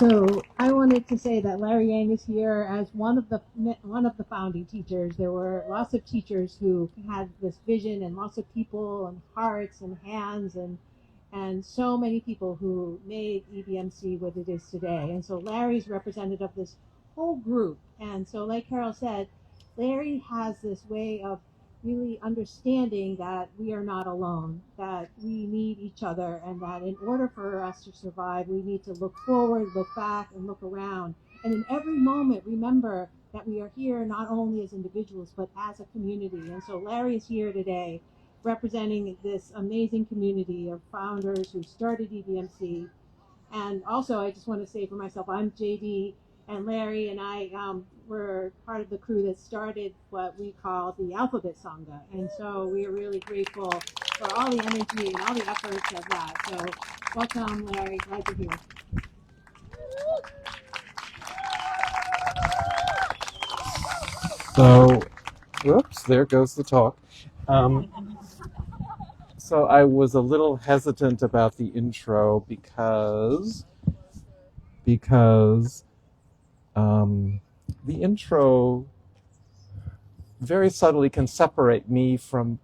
So I wanted to say that Larry Yang is here as one of the founding teachers. There were lots of teachers who had this vision, and lots of people and hearts and hands and so many people who made EBMC what it is today. And so Larry's representative of this whole group. And so, like Carol said, Larry has this way of really understanding that we are not alone, that we need each other, and that in order for us to survive, we need to look forward, look back, and look around. And in every moment, remember that we are here not only as individuals, but as a community. And so Larry is here today representing this amazing community of founders who started EBMC. And also, I just want to say for myself, I'm JD, and Larry and I were part of the crew that started what we call the Alphabet Sangha. And so we are really grateful for all the energy and all the efforts of that. So welcome, Larry. Glad you're here. So, whoops, there goes the talk. So I was a little hesitant about the intro because the intro very subtly can separate me from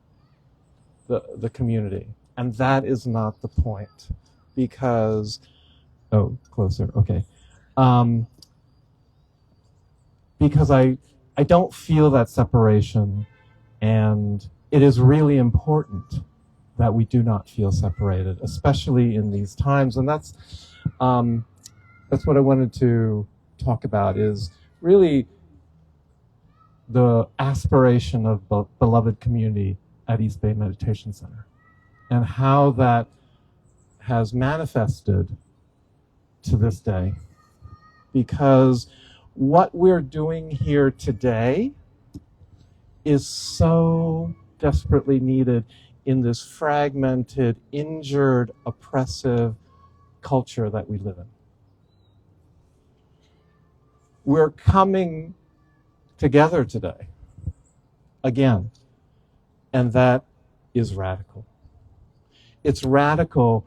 the community, and that is not the point. Because, closer, okay. Because I don't feel that separation, and it is really important that we do not feel separated, especially in these times. And that's what I wanted to talk about, is really the aspiration of beloved community at East Bay Meditation Center, and how that has manifested to this day. Because what we're doing here today is so desperately needed in this fragmented, injured, oppressive culture that we live in. We're coming together today, again, and that is radical. It's radical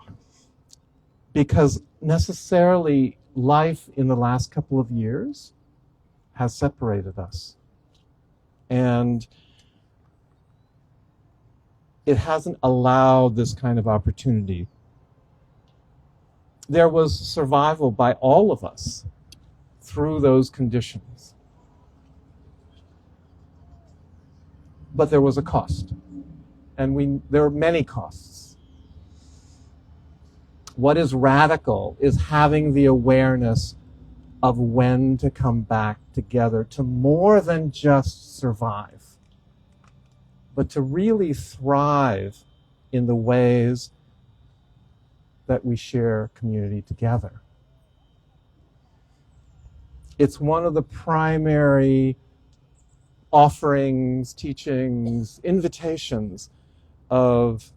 because necessarily life in the last couple of years has separated us. And it hasn't allowed this kind of opportunity. There was survival by all of us through those conditions. But there was a cost. And there were many costs. What is radical is having the awareness of when to come back together to more than just survive, but to really thrive in the ways that we share community together. It's one of the primary offerings, teachings, invitations of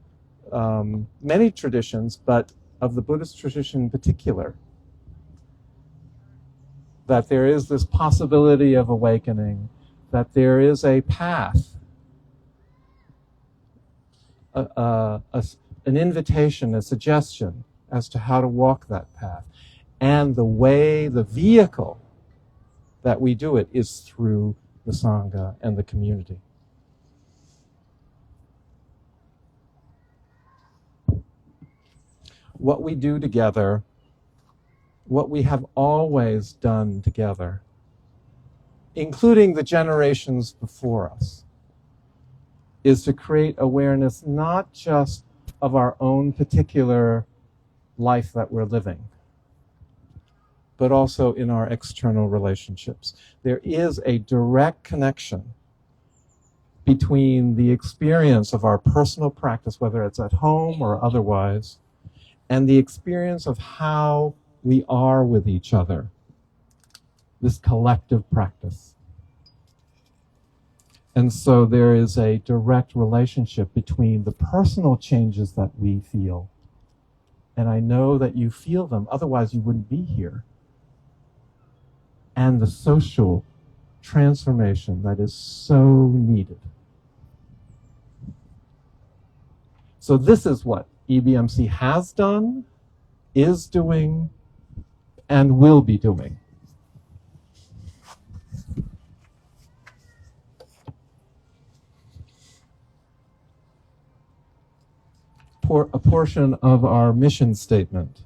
many traditions, but of the Buddhist tradition in particular, that there is this possibility of awakening, that there is a path, an invitation, a suggestion as to how to walk that path. And the way, the vehicle that we do it is through the Sangha and the community. What we do together, what we have always done together, including the generations before us, is to create awareness not just of our own particular life that we're living, but also in our external relationships. There is a direct connection between the experience of our personal practice, whether it's at home or otherwise, and the experience of how we are with each other, this collective practice. And so there is a direct relationship between the personal changes that we feel, and I know that you feel them, otherwise you wouldn't be here, and the social transformation that is so needed. So this is what EBMC has done, is doing, and will be doing. A portion of our mission statement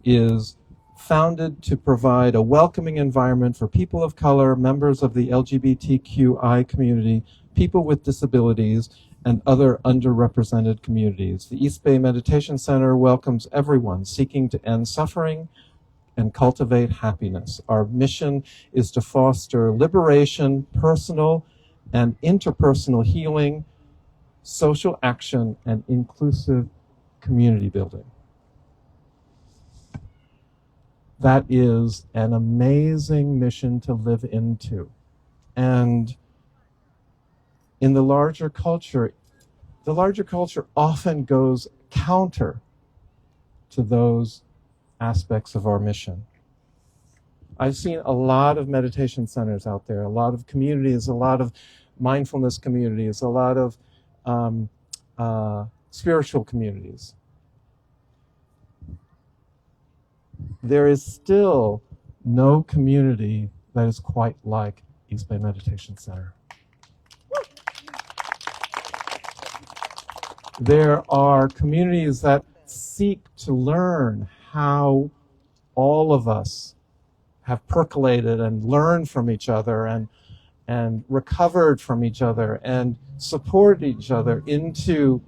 is founded to provide a welcoming environment for people of color, members of the LGBTQI community, people with disabilities, and other underrepresented communities. The East Bay Meditation Center welcomes everyone seeking to end suffering and cultivate happiness. Our mission is to foster liberation, personal and interpersonal healing, social action, and inclusive community building. That is an amazing mission to live into. And in the larger culture often goes counter to those aspects of our mission. I've seen a lot of meditation centers out there, a lot of communities, a lot of mindfulness communities, a lot of spiritual communities. There is still no community that is quite like East Bay Meditation Center. There are communities that seek to learn how all of us have percolated and learned from each other and recovered from each other and supported each other into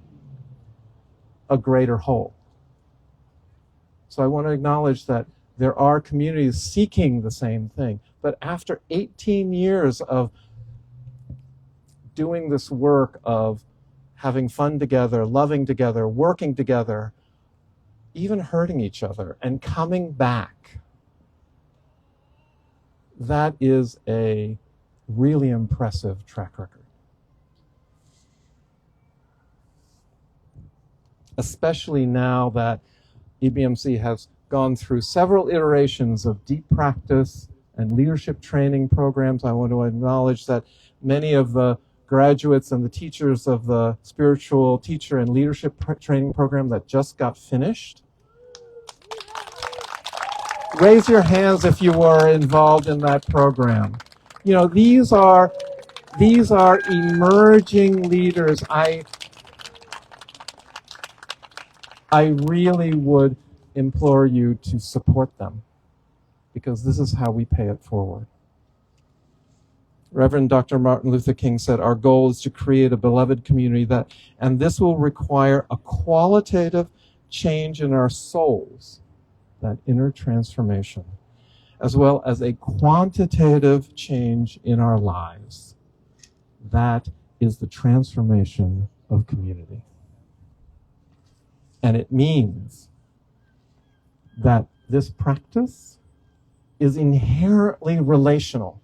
a greater whole. So I want to acknowledge that there are communities seeking the same thing. But after 18 years of doing this work of having fun together, loving together, working together, even hurting each other, and coming back, that is a really impressive track record. Especially now that EBMC has gone through several iterations of deep practice and leadership training programs. I want to acknowledge that many of the graduates and the teachers of the spiritual teacher and leadership training program that just got finished. Raise your hands if you were involved in that program. You know, these are emerging leaders. I really would implore you to support them, because this is how we pay it forward. Reverend Dr. Martin Luther King said, our goal is to create a beloved community and this will require a qualitative change in our souls, that inner transformation, as well as a quantitative change in our lives. That is the transformation of community. And it means that this practice is inherently relational.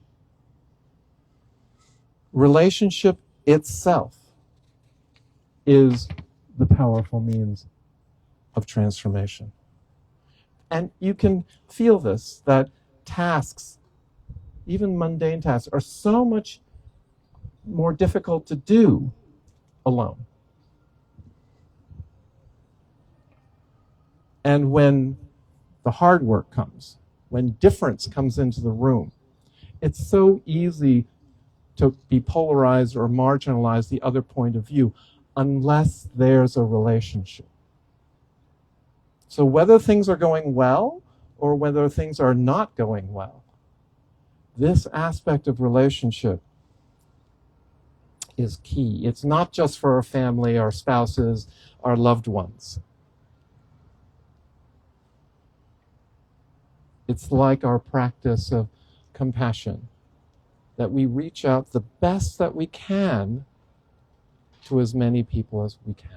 Relationship itself is the powerful means of transformation. And you can feel this, that tasks, even mundane tasks, are so much more difficult to do alone. And when the hard work comes, when difference comes into the room, it's so easy to be polarized or marginalize the other point of view unless there's a relationship. So whether things are going well or whether things are not going well, this aspect of relationship is key. It's not just for our family, our spouses, our loved ones. It's like our practice of compassion, that we reach out the best that we can to as many people as we can.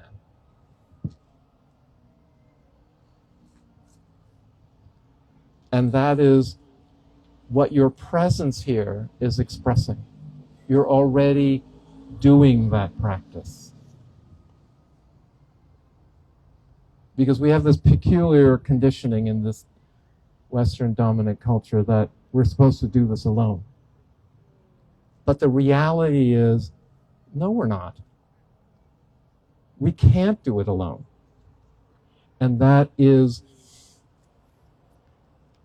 And that is what your presence here is expressing. You're already doing that practice. Because we have this peculiar conditioning in this Western dominant culture that we're supposed to do this alone. But the reality is, no, we're not. We can't do it alone. And that is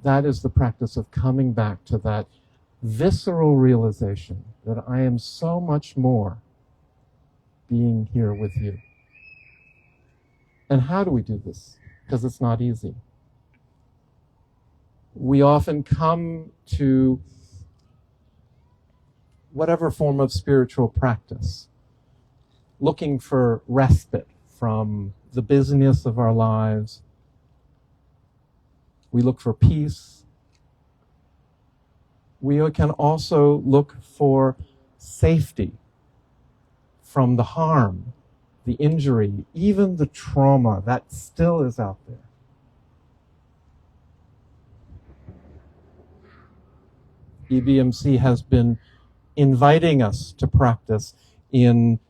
That is the practice of coming back to that visceral realization that I am so much more being here with you. And how do we do this? Because it's not easy. We often come to whatever form of spiritual practice looking for respite from the busyness of our lives. We look for peace. We can also look for safety from the harm, the injury, even the trauma that still is out there. EBMC has been inviting us to practice in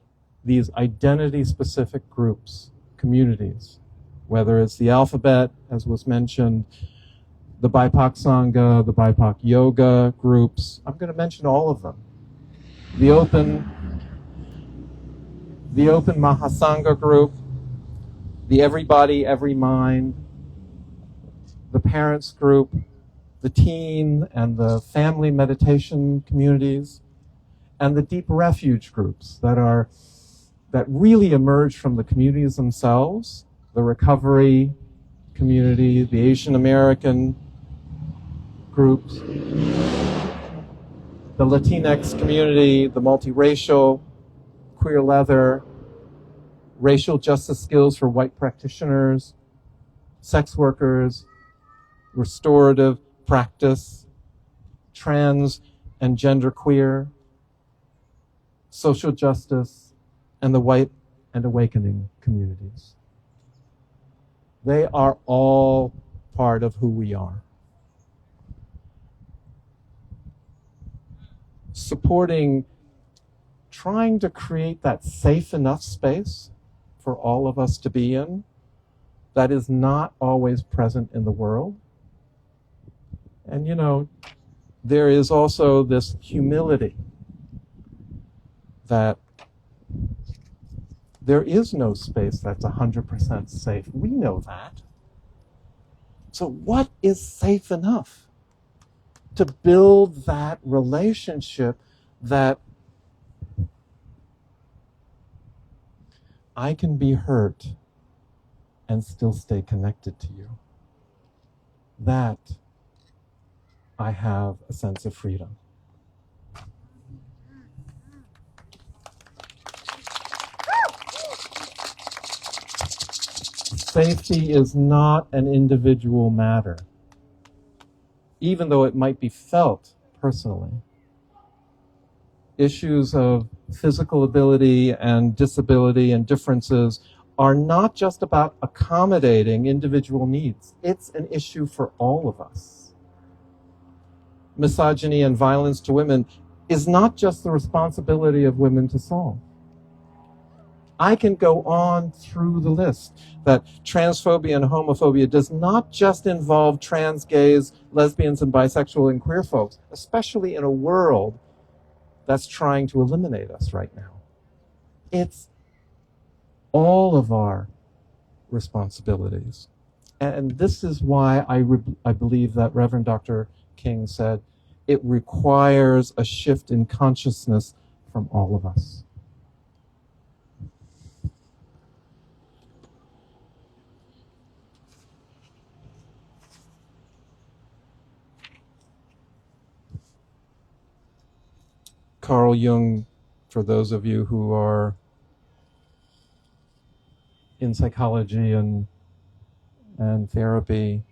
these identity-specific groups, communities, whether it's the alphabet, as was mentioned, the BIPOC Sangha, the BIPOC Yoga groups. I'm going to mention all of them. The Open Mahasangha group, the Everybody, Every Mind, the Parents group, the teen and the family meditation communities, and the deep refuge groups that really emerge from the communities themselves, the recovery community, the Asian American groups, the Latinx community, the multiracial, queer leather, racial justice skills for white practitioners, sex workers, restorative practice, trans and genderqueer, social justice, and the white and awakening communities. They are all part of who we are. Supporting, trying to create that safe enough space for all of us to be in that is not always present in the world. And there is also this humility that there is no space that's 100% safe. We know that. So what is safe enough to build that relationship that I can be hurt and still stay connected to you? That I have a sense of freedom. Safety is not an individual matter, even though it might be felt personally. Issues of physical ability and disability and differences are not just about accommodating individual needs. It's an issue for all of us. Misogyny and violence to women is not just the responsibility of women to solve. I can go on through the list that transphobia and homophobia does not just involve trans, gays, lesbians, and bisexual and queer folks, especially in a world that's trying to eliminate us right now. It's all of our responsibilities. And this is why I believe that Reverend Dr. King said it requires a shift in consciousness from all of us. Carl Jung, for those of you who are in psychology and therapy,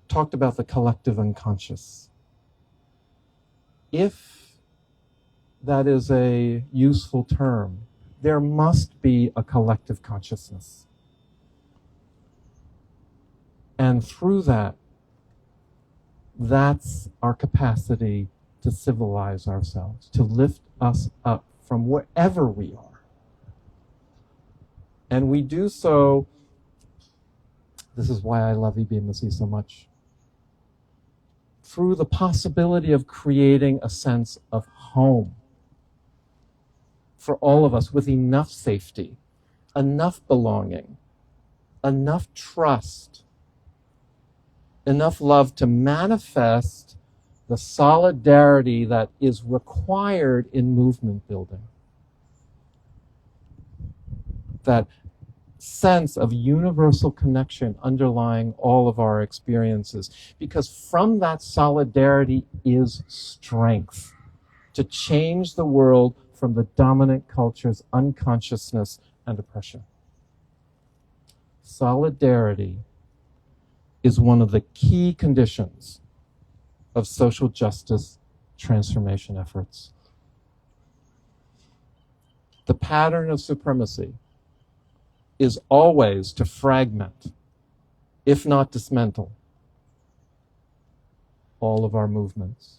talked about the collective unconscious. If that is a useful term, there must be a collective consciousness. And through that, that's our capacity to civilize ourselves, to lift us up from wherever we are. And we do so, this is why I love EBMC so much, through the possibility of creating a sense of home for all of us with enough safety, enough belonging, enough trust enough love to manifest the solidarity that is required in movement building. That sense of universal connection underlying all of our experiences. Because from that solidarity is strength to change the world from the dominant culture's unconsciousness and oppression. Solidarity is one of the key conditions of social justice transformation efforts. The pattern of supremacy is always to fragment, if not dismantle, all of our movements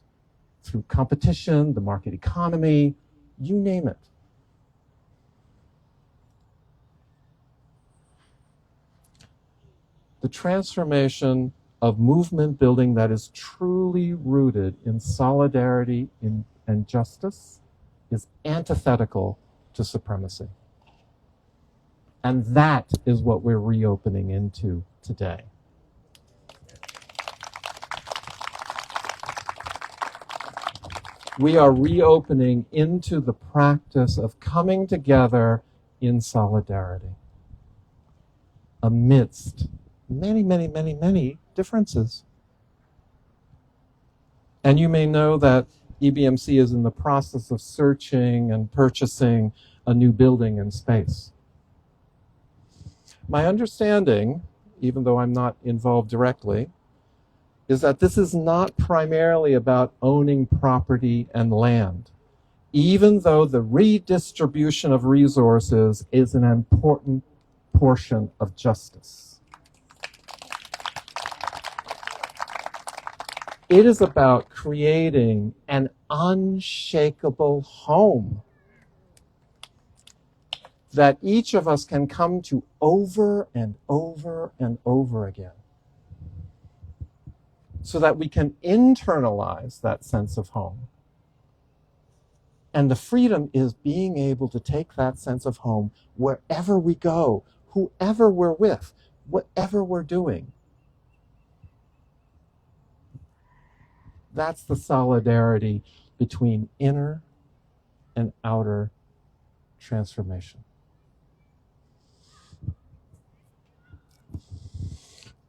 through competition, the market economy, you name it. The transformation of movement building that is truly rooted in solidarity and justice is antithetical to supremacy. And that is what we're reopening into today. We are reopening into the practice of coming together in solidarity amidst many, many, many, many differences. And you may know that EBMC is in the process of searching and purchasing a new building and space. My understanding, even though I'm not involved directly, is that this is not primarily about owning property and land, even though the redistribution of resources is an important portion of justice. It is about creating an unshakable home that each of us can come to over and over and over again, so that we can internalize that sense of home. And the freedom is being able to take that sense of home wherever we go, whoever we're with, whatever we're doing. That's the solidarity between inner and outer transformation.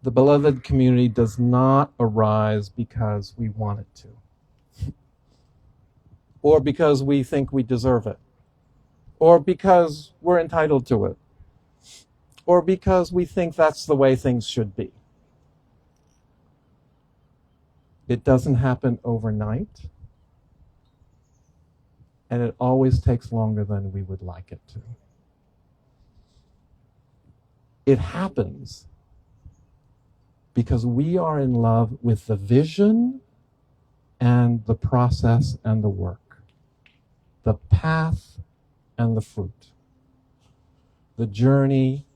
The beloved community does not arise because we want it to, or because we think we deserve it, or because we're entitled to it, or because we think that's the way things should be. It doesn't happen overnight, and it always takes longer than we would like it to. It happens because we are in love with the vision and the process and the work, the path and the fruit, the journey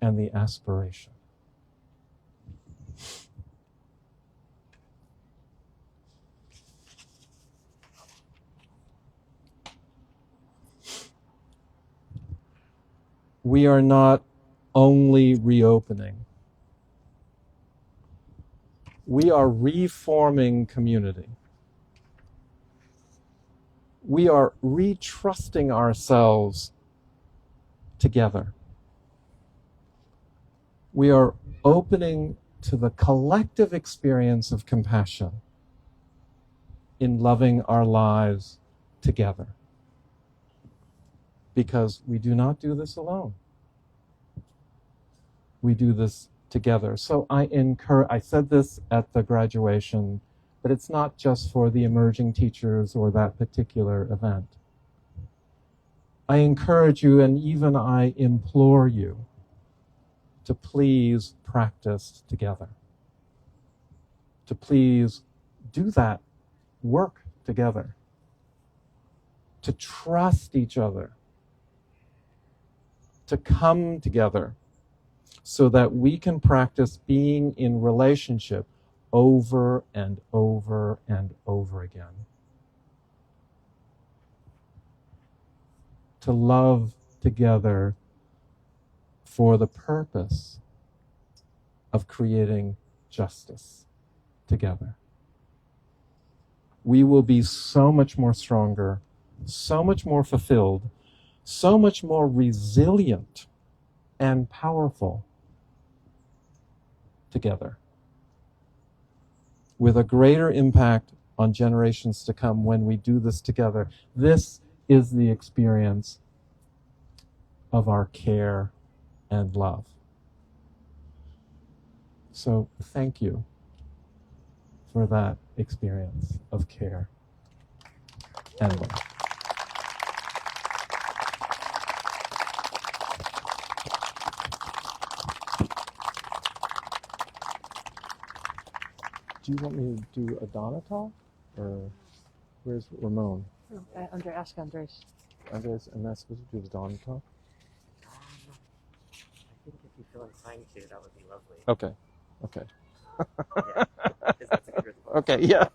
and the aspiration. We are not only reopening. We are reforming community. We are retrusting ourselves together. We are opening to the collective experience of compassion in loving our lives together. Because we do not do this alone. We do this together. So I said this at the graduation, but it's not just for the emerging teachers or that particular event. I encourage you, and even I implore you, to please practice together. To please do that work together. To trust each other. To come together so that we can practice being in relationship over and over and over again. To love together for the purpose of creating justice together. We will be so much more stronger, so much more fulfilled, so much more resilient and powerful together, with a greater impact on generations to come when we do this together. This is the experience of our care and love. So thank you for that experience of care and love. Do you want me to do a Donna talk? Or where's Ramon? Ask Andres. Andres, am I supposed to do the Donna talk? I think if you feel inclined to, that would be lovely. Okay. Okay. Yeah, 'cause that's a good response. Okay, yeah.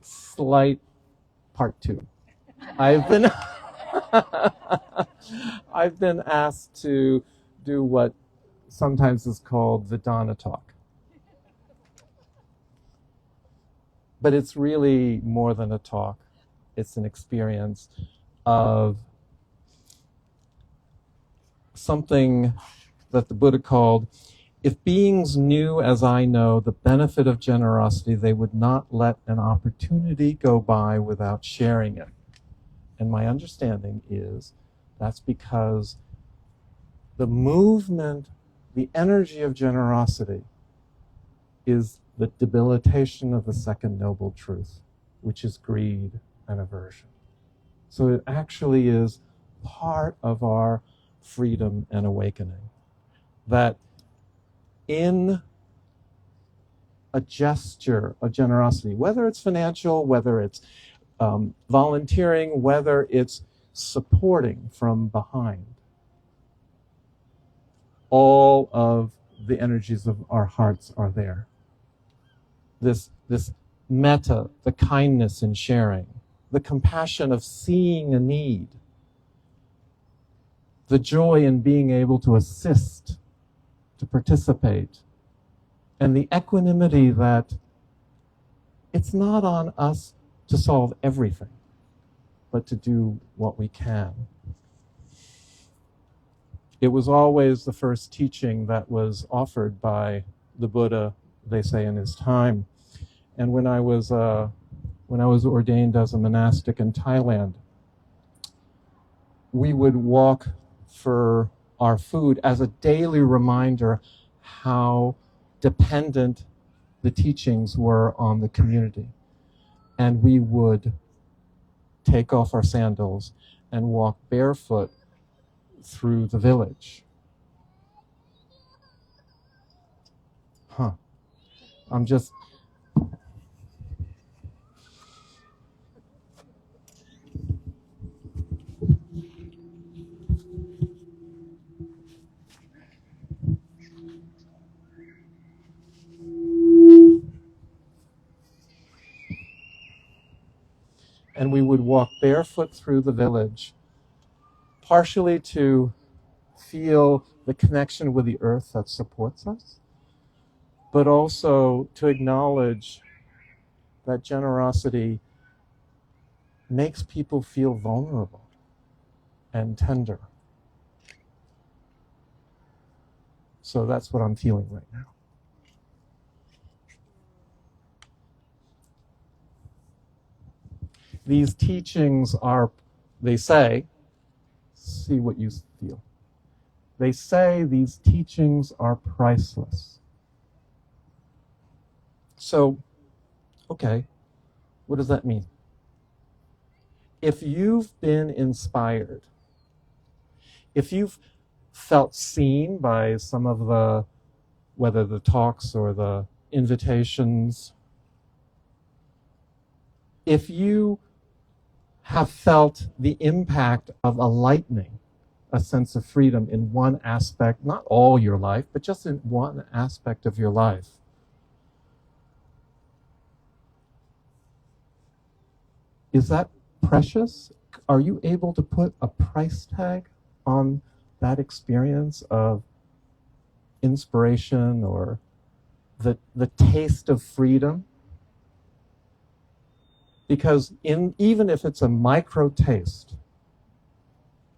Slight part 2. I've been asked to do what sometimes is called the Donna talk. But it's really more than a talk. It's an experience of something that the Buddha called, if beings knew as I know the benefit of generosity, they would not let an opportunity go by without sharing it. And my understanding is that's because the movement, the energy of generosity is the debilitation of the second noble truth, which is greed and aversion. So it actually is part of our freedom and awakening. That in a gesture of generosity, whether it's financial, whether it's volunteering, whether it's supporting from behind, all of the energies of our hearts are there. This metta, the kindness in sharing, the compassion of seeing a need, the joy in being able to assist, to participate, and the equanimity that it's not on us to solve everything, but to do what we can. It was always the first teaching that was offered by the Buddha, they say, in his time. And when I was ordained as a monastic in Thailand, we would walk for our food as a daily reminder how dependent the teachings were on the community. And we would take off our sandals and walk barefoot through the village. I'm just... And we would walk barefoot through the village, partially to feel the connection with the earth that supports us, but also to acknowledge that generosity makes people feel vulnerable and tender. So that's what I'm feeling right now. These teachings are, they say, see what you feel. They say these teachings are priceless. So, okay, what does that mean? If you've been inspired, if you've felt seen by some of the, whether the talks or the invitations, if you have felt the impact of a lightening, a sense of freedom in one aspect, not all your life, but just in one aspect of your life, is that precious? Are you able to put a price tag on that experience of inspiration or the taste of freedom? Because even if it's a micro taste,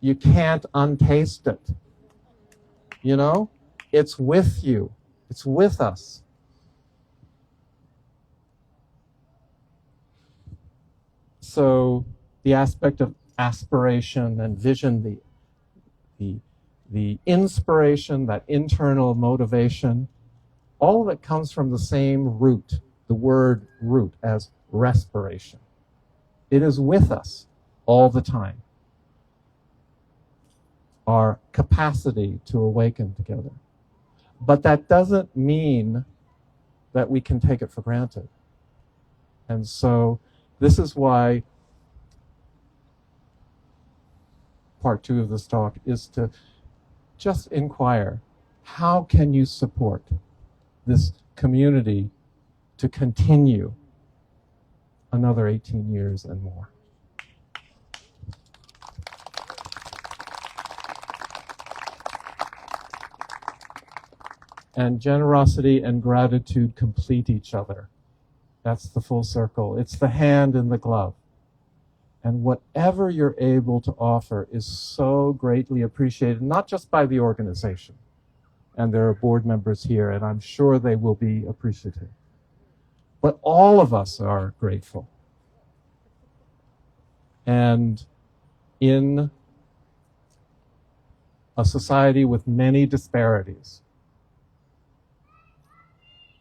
you can't untaste it. You know? It's with you. It's with us. So the aspect of aspiration and vision, the inspiration, that internal motivation, all of it comes from the same root, the word root, as respiration. It is with us all the time. Our capacity to awaken together. But that doesn't mean that we can take it for granted. And so this is why part 2 of this talk is to just inquire, how can you support this community to continue another 18 years and more? And generosity and gratitude complete each other. That's the full circle. It's the hand in the glove. And whatever you're able to offer is so greatly appreciated, not just by the organization. And there are board members here, and I'm sure they will be appreciative. But all of us are grateful. And in a society with many disparities,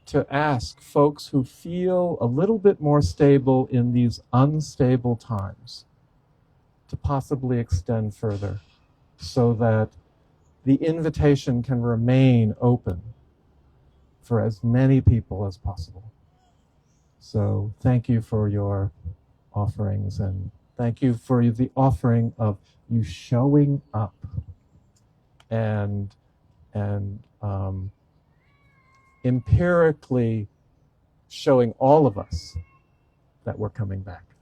to ask folks who feel a little bit more stable in these unstable times to possibly extend further so that the invitation can remain open for as many people as possible. So thank you for your offerings, and thank you for the offering of you showing up and empirically showing all of us that we're coming back.